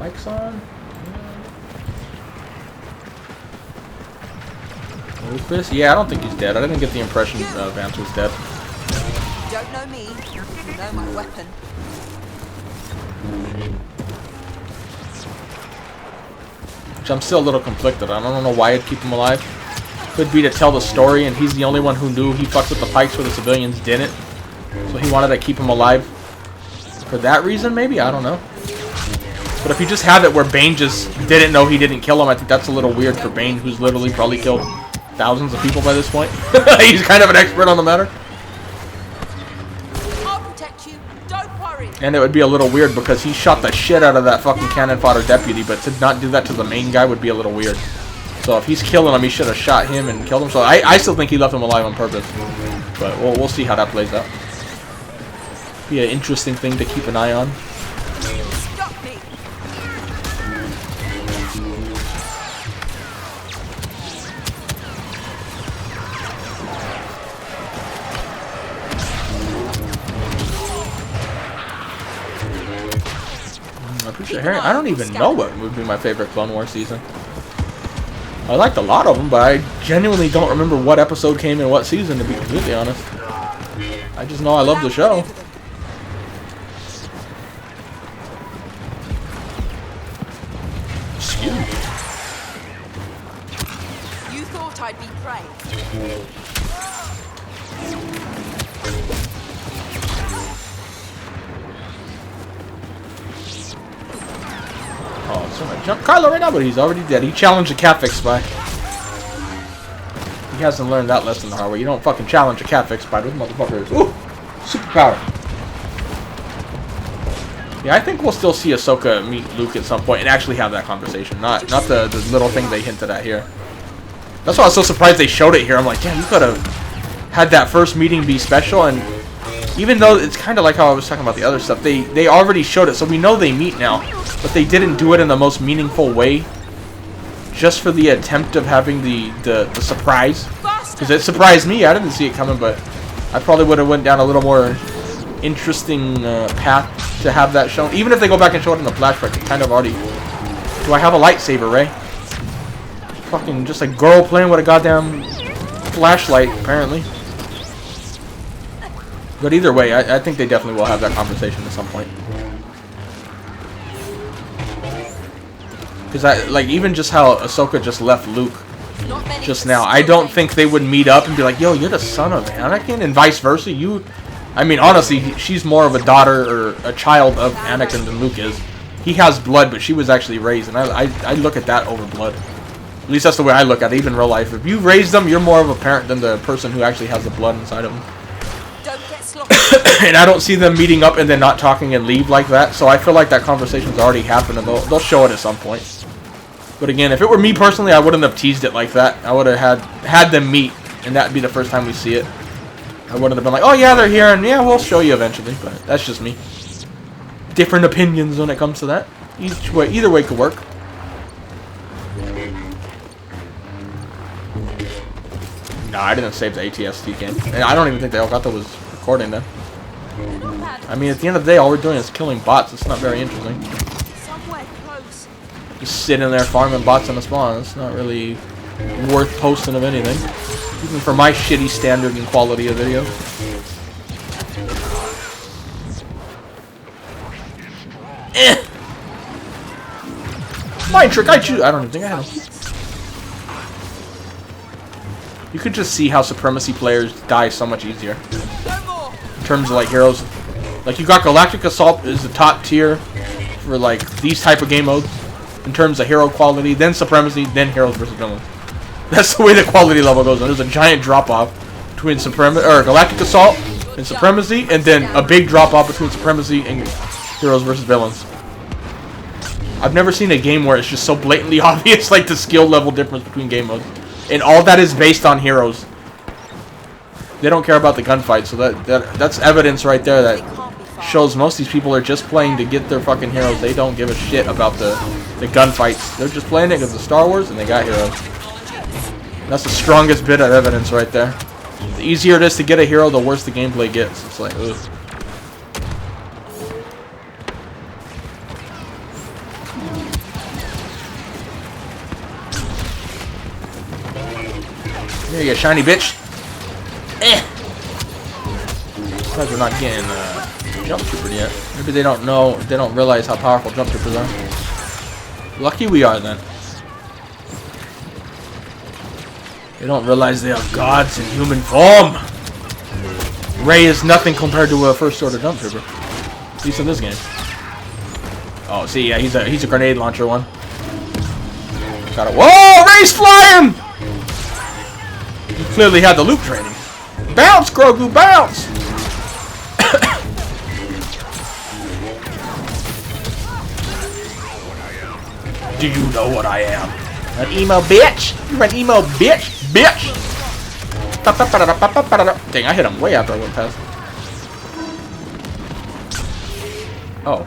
Mic's on. Rufus? Yeah, I don't think he's dead. I didn't get the impression Vance was dead. You don't know me. You know my weapon. Which I'm still a little conflicted. I don't know why I'd keep him alive. Could be to tell the story, and he's the only one who knew he fucked with the pikes where the civilians didn't. So he wanted to keep him alive. For that reason, maybe? I don't know. But if you just have it where Bane just didn't know he didn't kill him, I think that's a little weird for Bane, who's literally probably killed thousands of people by this point. He's kind of an expert on the matter. I'll protect you. Don't worry. And it would be a little weird because he shot the shit out of that fucking cannon fodder deputy, but to not do that to the main guy would be a little weird. So if he's killing him, he should have shot him and killed him. So I still think he left him alive on purpose. But we'll see how that plays out. Be an interesting thing to keep an eye on. Stop me. I appreciate hearing. I don't even know what would be my favorite Clone Wars season. I liked a lot of them, but I genuinely don't remember what episode came in what season, to be completely honest. I just know I love the show. Excuse me. You thought I'd be prey. Oh, so I jump Kylo right now, but he's already dead. He challenged a catfish spy. He hasn't learned that lesson the hard way. You don't fucking challenge a catfish spy. Those motherfuckers. Ooh! Superpower. Yeah, I think we'll still see Ahsoka meet Luke at some point and actually have that conversation. Not the little thing they hinted at here. That's why I was so surprised they showed it here. I'm like, yeah, you could have had that first meeting be special, and even though it's kind of like how I was talking about the other stuff, they already showed it, so we know they meet now, but they didn't do it in the most meaningful way, just for the attempt of having the surprise, because it surprised me. I didn't see it coming, but I probably would have went down a little more interesting path to have that shown. Even if they go back and show it in the flashback, it kind of already. Do I have a lightsaber, Ray? Fucking just a girl playing with a goddamn flashlight, apparently. But either way, I think they definitely will have that conversation at some point. Because like even just how Ahsoka just left Luke just now, I don't think they would meet up and be like, "Yo, you're the son of Anakin," and vice versa. I mean, honestly, she's more of a daughter or a child of Anakin than Luke is. He has blood, but she was actually raised, and I look at that over blood. At least that's the way I look at it, even in real life. If you raise them, you're more of a parent than the person who actually has the blood inside of them. And I don't see them meeting up and then not talking and leave like that, so I feel like that conversation's already happened, and they'll show it at some point. But again, if it were me personally, I wouldn't have teased it like that. I would have had them meet, and that'd be the first time we see it. I wouldn't have been like, oh yeah, they're here, and yeah, we'll show you eventually, but that's just me. Different opinions when it comes to that. Either way could work. Nah, I didn't save the ATST game. And I don't even think the Elgato was recording then. I mean, at the end of the day, all we're doing is killing bots. It's not very interesting. Just sitting there farming bots in the spawn. It's not really worth posting of anything. Even for my shitty standard and quality of video. Mind trick, I choose. I don't even think I had him. You could just see how Supremacy players die so much easier. In terms of like heroes. Like you got Galactic Assault is the top tier for like these type of game modes. In terms of hero quality, then Supremacy, then Heroes versus Villains. That's the way the quality level goes. There's a giant drop off between Galactic Assault and Supremacy, and then a big drop off between Supremacy and Heroes versus Villains. I've never seen a game where it's just so blatantly obvious, like the skill level difference between game modes. And all that is based on heroes. They don't care about the gunfight, so that's evidence right there that shows most of these people are just playing to get their fucking heroes. They don't give a shit about the gunfights. They're just playing it because it's Star Wars and they got heroes. That's the strongest bit of evidence right there. The easier it is to get a hero, the worse the gameplay gets. It's like, ugh. There you go, shiny bitch. Eh. Guys are not getting jump trooper yet. Maybe they don't know. They don't realize how powerful jump troopers are. Lucky we are then. They don't realize they are gods in human form. Ray is nothing compared to a first order jump trooper. At least in this game. Oh, see, yeah, he's a grenade launcher one. Got it. Whoa, Ray's flying! You clearly had the Luke training. Bounce, Grogu, bounce! Do you know what I am? An emo bitch? You're an emo bitch? Bitch! Dang, I hit him way after I went past. Oh.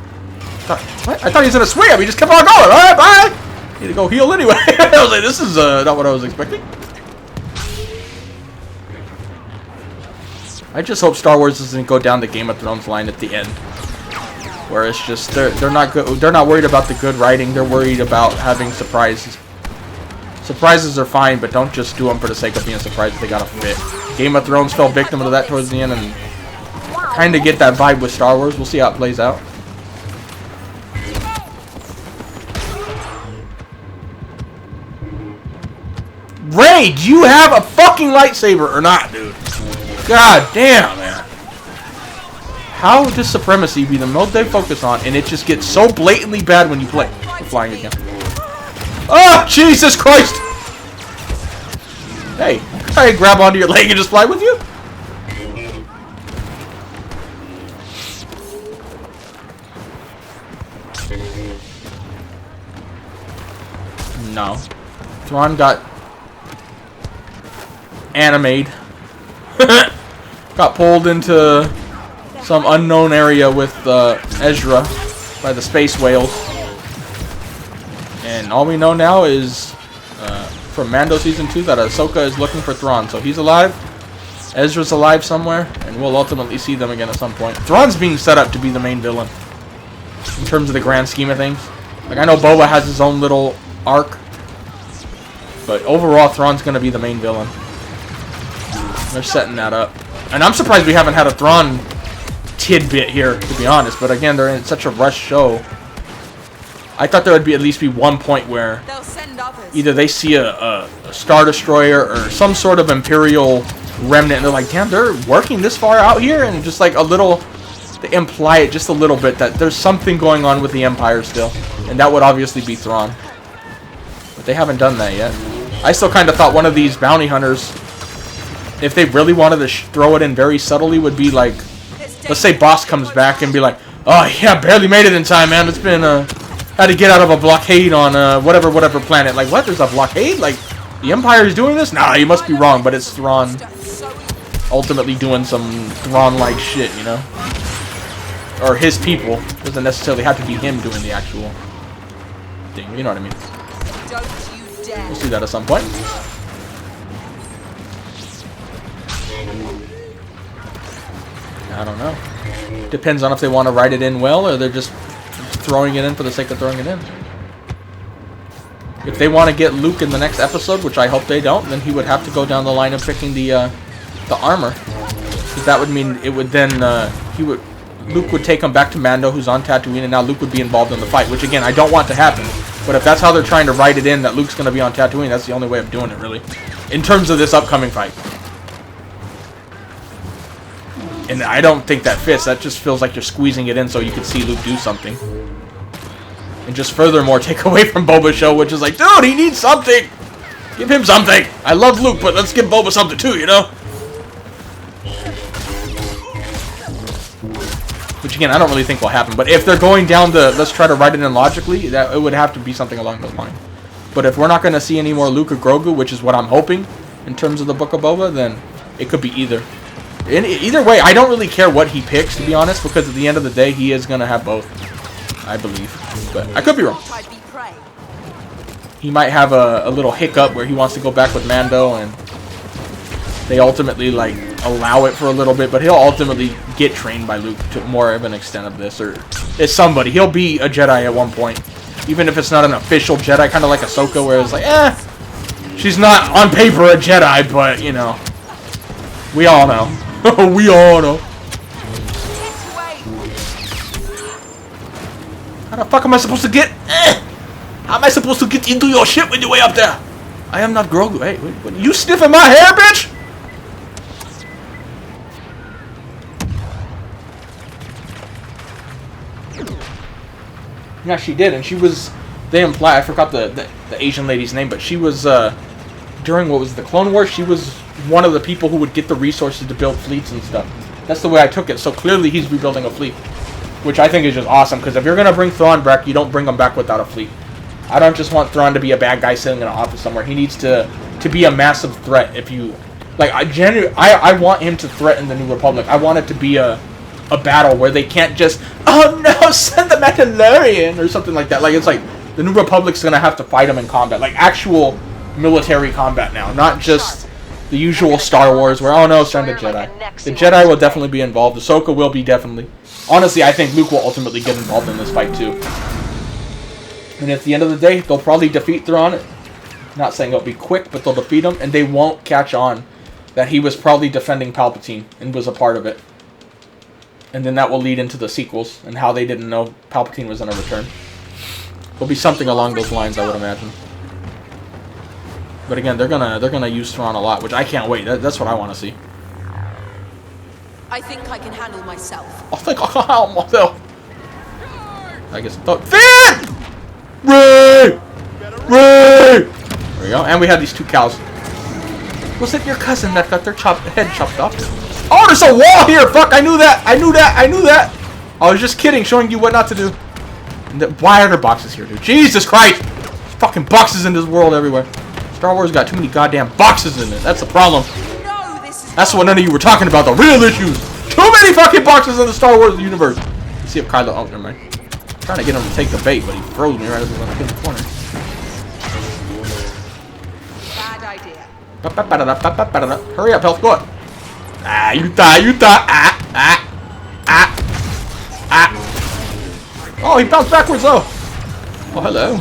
What? I thought he was gonna swim. He just kept on going. Alright, bye! Need to go heal anyway. I was like, this is not what I was expecting. I just hope Star Wars doesn't go down the Game of Thrones line at the end. Where it's just they're not good. They're not worried about the good writing. They're worried about having surprises. Surprises are fine, but don't just do them for the sake of being surprised. They gotta fit. Game of Thrones fell victim to that towards the end, and kind of get that vibe with Star Wars. We'll see how it plays out. Ray, do you have a fucking lightsaber or not, dude? God damn, man. How does Supremacy be the mode they focus on, and it just gets so blatantly bad when you play? We're flying again. Oh, Jesus Christ! Hey, I grab onto your leg and just fly with you? No. Thrawn got animated. Got pulled into some unknown area with Ezra by the space whales. And all we know now is from Mando Season 2 that Ahsoka is looking for Thrawn. So he's alive, Ezra's alive somewhere, and we'll ultimately see them again at some point. Thrawn's being set up to be the main villain in terms of the grand scheme of things. Like, I know Boba has his own little arc, but overall Thrawn's going to be the main villain. They're setting that up. And I'm surprised we haven't had a Thrawn tidbit here, to be honest. But again, they're in such a rush show. I thought there would be at least be one point where either they see a Star Destroyer or some sort of Imperial remnant, and they're like, damn, they're working this far out here? And just like a little, they imply it just a little bit that there's something going on with the Empire still. And that would obviously be Thrawn. But they haven't done that yet. I still kind of thought one of these bounty hunters, if they really wanted to throw it in very subtly, would be like, let's say Boss comes back and be like, oh yeah, barely made it in time, man. It's been, had to get out of a blockade on, whatever planet. Like, what? There's a blockade? Like, the Empire is doing this? Nah, you must be wrong, but it's Thrawn ultimately doing some Thrawn-like shit, you know? Or his people. Doesn't necessarily have to be him doing the actual thing, you know what I mean? We'll see that at some point. I don't know. Depends on if they want to write it in well, or they're just throwing it in for the sake of throwing it in. If they want to get Luke in the next episode, which I hope they don't, then he would have to go down the line of picking the armor. Because that would mean it would then Luke would take him back to Mando, who's on Tatooine, and now Luke would be involved in the fight, which again I don't want to happen. But if that's how they're trying to write it in, that Luke's going to be on Tatooine, that's the only way of doing it, really, in terms of this upcoming fight. And I don't think that fits. That just feels like you're squeezing it in so you can see Luke do something. And just furthermore take away from Boba's show, which is like, dude, he needs something! Give him something! I love Luke, but let's give Boba something too, you know? Which again, I don't really think will happen. But if they're going down the, let's try to write it in logically, that it would have to be something along those lines. But if we're not going to see any more Luke or Grogu, which is what I'm hoping in terms of the Book of Boba, then it could be either. Either way, I don't really care what he picks, to be honest, because at the end of the day, he is going to have both, I believe. But I could be wrong. He might have a little hiccup where he wants to go back with Mando, and they ultimately, like, allow it for a little bit, but he'll ultimately get trained by Luke to more of an extent of this, or it's somebody. He'll be a Jedi at one point. Even if it's not an official Jedi, kind of like Ahsoka, where it's like, she's not on paper a Jedi, but, you know, we all know. We all know. How the fuck am I supposed to get? How am I supposed to get into your ship when you're way up there? I am not Grogu. Hey, what, you sniffing my hair, bitch? Yeah, she did, and she was. They imply, I forgot the Asian lady's name, but she was during what was the Clone Wars. She was one of the people who would get the resources to build fleets and stuff. That's the way I took it. So clearly, he's rebuilding a fleet, which I think is just awesome. Because if you're gonna bring Thrawn back, you don't bring him back without a fleet. I don't just want Thrawn to be a bad guy sitting in an office somewhere. He needs to be a massive threat. If you like, I want him to threaten the New Republic. I want it to be a battle where they can't just, oh no, send the Mandalorian or something like that. Like, it's like the New Republic's gonna have to fight him in combat, like actual military combat now, not just the usual Star Wars where, oh no, send a Jedi. The Jedi will definitely be involved. Ahsoka will be definitely. Honestly, I think Luke will ultimately get involved in this fight too. And at the end of the day, they'll probably defeat Thrawn. Not saying it'll be quick, but they'll defeat him, and they won't catch on that he was probably defending Palpatine and was a part of it. And then that will lead into the sequels and how they didn't know Palpatine was going to return. There'll be something along those lines, I would imagine. But again, they're gonna use Thrawn a lot, which I can't wait. That's what I want to see. I think I can handle myself. I think I can handle myself. I guess. Finn! Ray! Ray! There we go. And we have these two cows. Was it your cousin that got their head chopped off? Oh, there's a wall here! Fuck, I knew that! I knew that! I knew that! I was just kidding, showing you what not to do. Why are there boxes here, dude? Jesus Christ! There's fucking boxes in this world everywhere. Star Wars got too many goddamn boxes in it. That's the problem. No, That's what none of you were talking about, the real issues. Too many fucking boxes in the Star Wars universe. Let's see if Kylo... Oh, never mind. I'm trying to get him to take the bait, but he froze me right as I was going to hit the corner. Bad idea. Hurry up, health, go on. Ah, you thought. Oh, he bounced backwards, though. Oh, hello.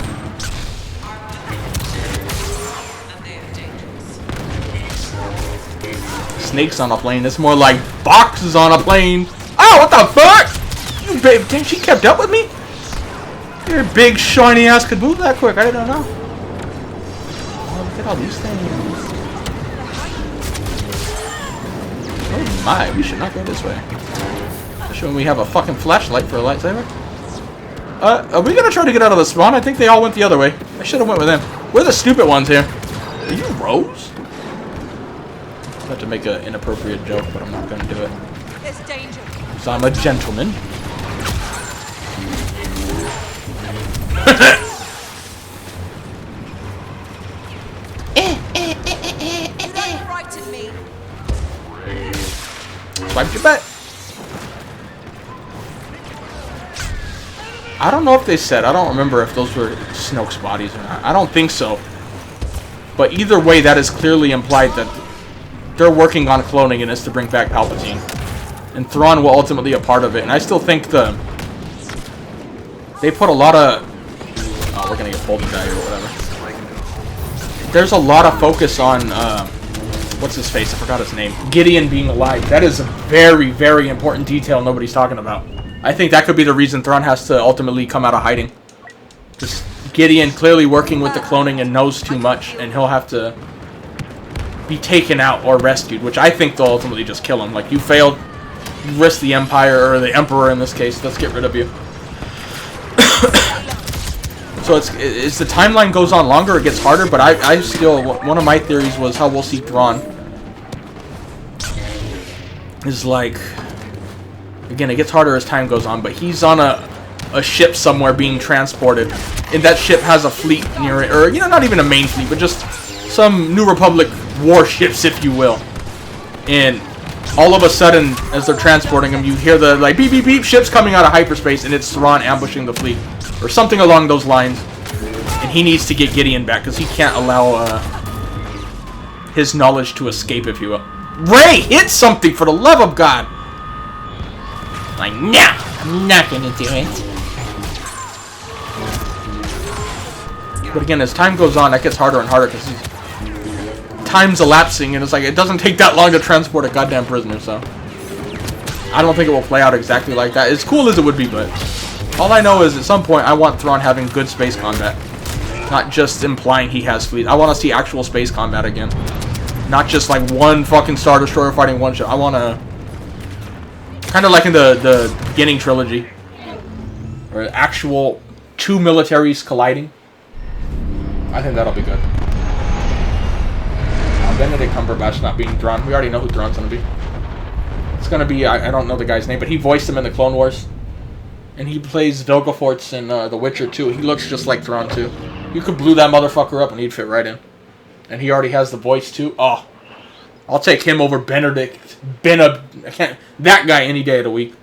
Snakes on a plane. It's more like boxes on a plane. Oh, what the fuck? You babe, dang, she kept up with me? Your big shiny ass could move that quick. I don't know. Oh, look at all these things. Oh my, we should not go this way. Especially when we have a fucking flashlight for a lightsaber. Are we gonna try to get out of the spawn? I think they all went the other way. I should have went with them. We're the stupid ones here. Are you Rose? I have to make an inappropriate joke, but I'm not gonna do it. There's danger. Because I'm a gentleman. Don't frighten me. Swipe your butt. I don't know if they said. I don't remember if those were Snoke's bodies or not. I don't think so. But either way, that is clearly implied that they're working on cloning and it's to bring back Palpatine. And Thrawn will ultimately be a part of it. And I still think they put a lot of... Oh, we're going to get pulled and die or whatever. There's a lot of focus on... what's his face? I forgot his name. Gideon being alive. That is a very, very important detail nobody's talking about. I think that could be the reason Thrawn has to ultimately come out of hiding. Just Gideon clearly working with the cloning and knows too much, and he'll have to be taken out or rescued, which I think they'll ultimately just kill him. Like, you failed, you risked the Empire, or the Emperor in this case, let's get rid of you. So as the timeline goes on longer, it gets harder, but I still, one of my theories was how we'll see Thrawn is like, again, it gets harder as time goes on, but he's on a ship somewhere being transported, and that ship has a fleet near it, or, you know, not even a main fleet, but just some New Republic warships, if you will. And all of a sudden, as they're transporting him, you hear the, like, beep, beep, beep, ships coming out of hyperspace, and it's Thrawn ambushing the fleet, or something along those lines. And he needs to get Gideon back, because he can't allow his knowledge to escape, if you will. Ray, hit something, for the love of God! Like, no, I'm not gonna do it. But again, as time goes on, that gets harder and harder because time's elapsing, and it's like it doesn't take that long to transport a goddamn prisoner. So I don't think it will play out exactly like that. As cool as it would be, but all I know is at some point I want Thrawn having good space combat, not just implying he has fleet. I want to see actual space combat again, not just like one fucking Star Destroyer fighting one ship. I want to kind of like in the beginning trilogy, or actual two militaries colliding. I think that'll be good. Benedict Cumberbatch not being Thrawn. We already know who Thrawn's going to be. It's going to be, I don't know the guy's name, but he voiced him in the Clone Wars. And he plays Vilgefortz in The Witcher 2. He looks just like Thrawn too. You could blue that motherfucker up and he'd fit right in. And he already has the voice too. Oh, I'll take him over Benedict. That guy any day of the week.